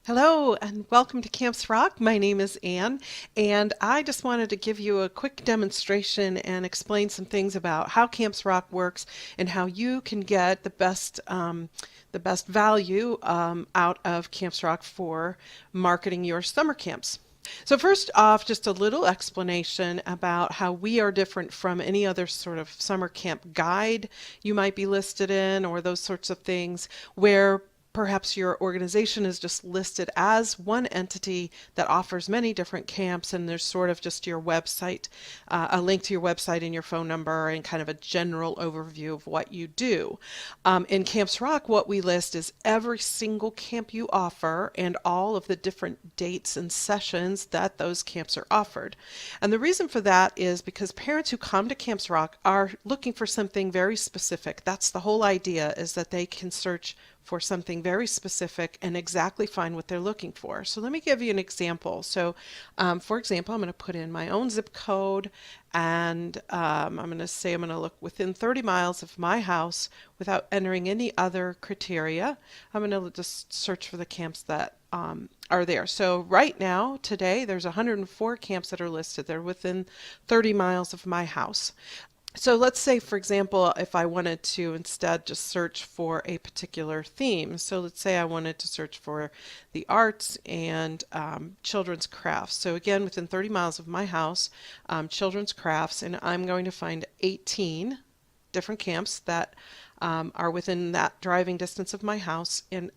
Hello and welcome to Camps Rock. My name is Anne, and I just wanted to give you a quick demonstration and explain some things about how Camps Rock works and how you can get the best value out of Camps Rock for marketing your summer camps. So first off, just a little explanation about how we are different from any other sort of summer camp guide you might be listed in or those sorts of things where perhaps your organization is just listed as one entity that offers many different camps, and there's sort of just your website, a link to your website and your phone number, and kind of a general overview of what you do. In Camps Rock, what we list is every single camp you offer and all of the different dates and sessions that those camps are offered. And the reason for that is because parents who come to Camps Rock are looking for something very specific. That's the whole idea, is that they can search for something very specific and exactly find what they're looking for. So let me give you an example. So for example, I'm going to put in my own zip code, and I'm going to say I'm going to look within 30 miles of my house without entering any other criteria. I'm going to just search for the camps that are there. So right now, today, there's 104 camps that are listed. They're within 30 miles of my house. So let's say, for example, if I wanted to instead just search for a particular theme. So let's say I wanted to search for the arts and children's crafts. So again, within 30 miles of my house, children's crafts, and I'm going to find 18 different camps that are within that driving distance of my house and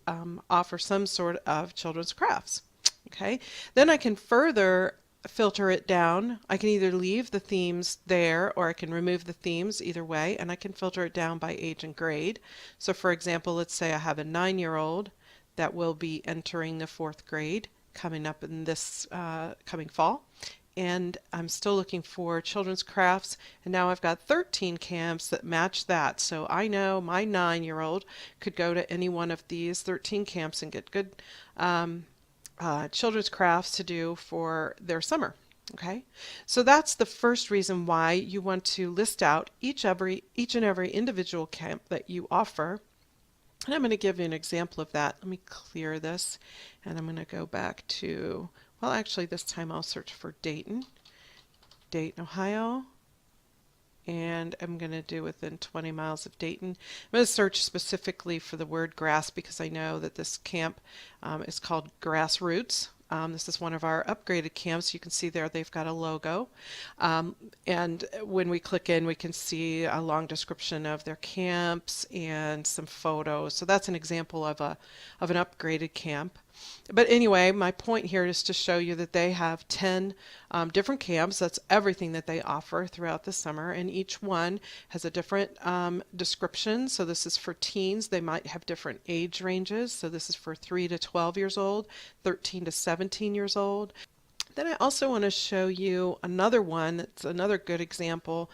offer some sort of children's crafts. Okay, then I can further filter it down. I can either leave the themes there or I can remove the themes, either way, and I can filter it down by age and grade. So for example, let's say I have a 9-year-old that will be entering the 4th grade coming up in this coming fall. And I'm still looking for children's crafts, and now I've got 13 camps that match that. So I know my 9-year-old could go to any one of these 13 camps and get good children's crafts to do for their summer. Okay, so that's the first reason why you want to list out each and every individual camp that you offer. And I'm going to give you an example of that. Let me clear this, and I'm going to go back to, well, actually this time I'll search for Dayton, Ohio. And I'm going to do within 20 miles of Dayton. I'm going to search specifically for the word grass because I know that this camp is called Grassroots. This is one of our upgraded camps. You can see there they've got a logo. And when we click in, we can see a long description of their camps and some photos. So that's an example of an upgraded camp. But anyway, my point here is to show you that they have 10 different camps. That's everything that they offer throughout the summer, and each one has a different description. So this is for teens. They might have different age ranges. So this is for 3 to 12 years old, 13 to 17 years old. Then I also want to show you another one. It's another good example.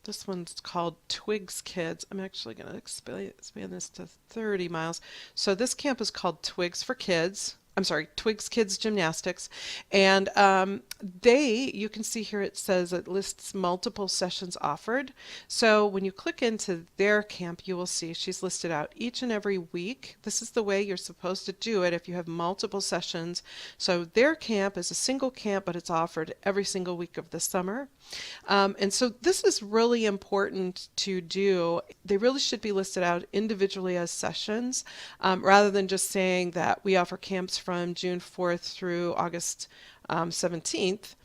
This one's called Twigs Kids. I'm actually going to expand this to 30 miles. So this camp is called Twigs for Kids. I'm sorry, Twigs Kids Gymnastics. And you can see here it says it lists multiple sessions offered. So when you click into their camp, you will see she's listed out each and every week. This is the way you're supposed to do it if you have multiple sessions. So their camp is a single camp, but it's offered every single week of the summer. And so this is really important to do. They really should be listed out individually as sessions rather than just saying that we offer camps from June 4th through August 17th,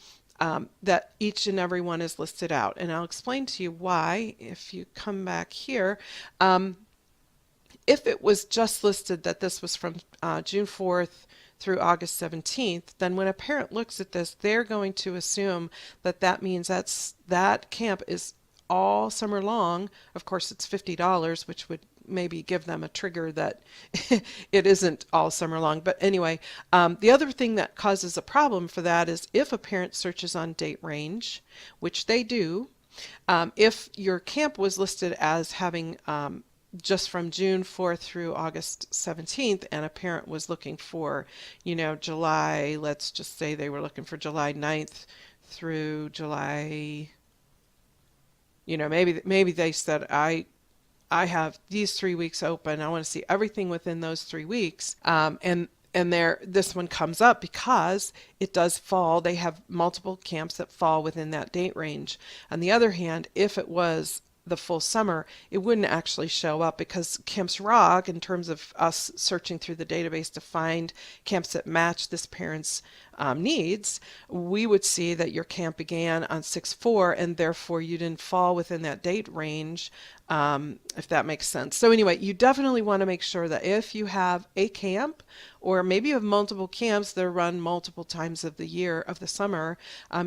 that each and every one is listed out. And I'll explain to you why if you come back here. If it was just listed that this was from June 4th through August 17th, then when a parent looks at this, they're going to assume that that means that camp is all summer long. Of course, it's $50, which would maybe give them a trigger that it isn't all summer long. But anyway, the other thing that causes a problem for that is if a parent searches on date range, which they do, if your camp was listed as having just from June 4th through August 17th, and a parent was looking for, July, let's just say they were looking for July 9th through July, maybe they said, I have these 3 weeks open. I want to see everything within those 3 weeks. And And this one comes up because it does fall. They have multiple camps that fall within that date range. On the other hand, if it was the full summer, it wouldn't actually show up because Camps Rock, in terms of us searching through the database to find camps that match this parent's needs, we would see that your camp began on 6/4 and therefore you didn't fall within that date range, if that makes sense. So anyway, you definitely want to make sure that if you have a camp, or maybe you have multiple camps that are run multiple times of the year of the summer,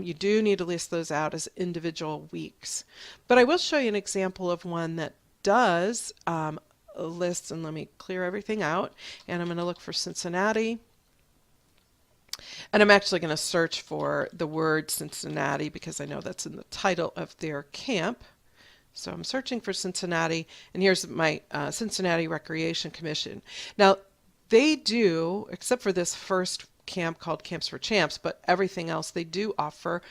you do need to list those out as individual weeks. But I will show you an example of one that does list, and let me clear everything out, and I'm going to look for Cincinnati. And I'm actually going to search for the word Cincinnati because I know that's in the title of their camp. So I'm searching for Cincinnati, and here's my Cincinnati Recreation Commission. Now, they do, except for this first camp called Camps for Champs, but everything else they do offer,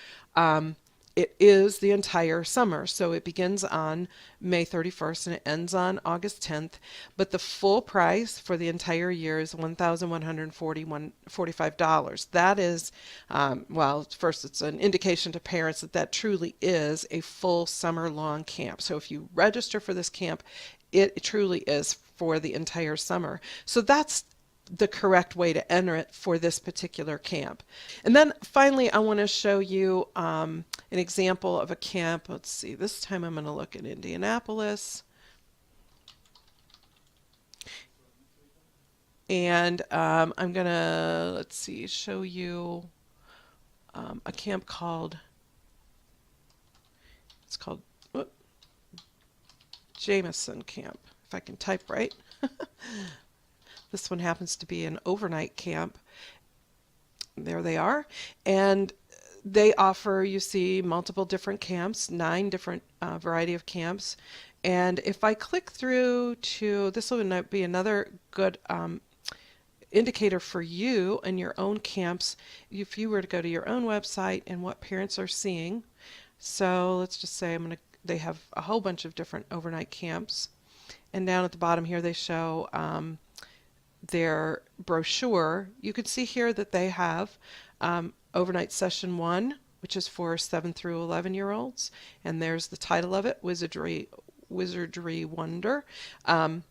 it is the entire summer. So it begins on May 31st and it ends on August 10th. But the full price for the entire year is $1,145. That is, well, first it's an indication to parents that that truly is a full summer long camp. So if you register for this camp, it truly is for the entire summer. So that's the correct way to enter it for this particular camp. And then finally, I want to show you an example of a camp. Let's see, this time I'm going to look at Indianapolis. And I'm going to, let's see, show you a camp called, it's called Jameson Camp, if I can type right. This one happens to be an overnight camp. There they are. And they offer, you see, multiple different camps, 9 different variety of camps. And if I click through to, this will be another good indicator for you and your own camps if you were to go to your own website and what parents are seeing. So let's just say they have a whole bunch of different overnight camps. And down at the bottom here they show their brochure. You can see here that they have overnight session 1, which is for 7 through 11-year-olds, and there's the title of it, Wizardry Wonder. And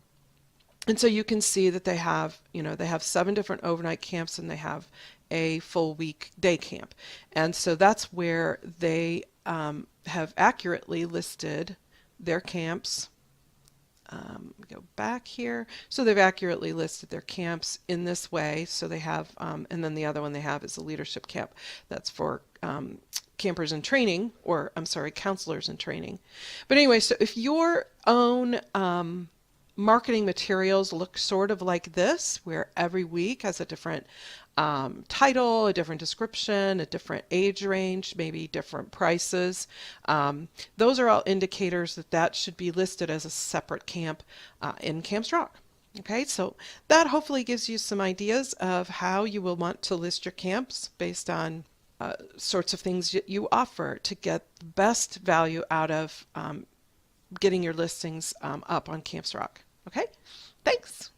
so you can see that they have, they have 7 different overnight camps and they have a full week day camp. And so that's where they have accurately listed their camps. Go back here. So they've accurately listed their camps in this way. So they have, and then the other one they have is a leadership camp. That's for campers in training, or I'm sorry, counselors in training. But anyway, so if your own marketing materials look sort of like this, where every week has a different title, a different description, a different age range, maybe different prices. Those are all indicators that that should be listed as a separate camp in Camps Rock. Okay, so that hopefully gives you some ideas of how you will want to list your camps based on sorts of things you offer to get the best value out of getting your listings up on Camps Rock. Okay, thanks.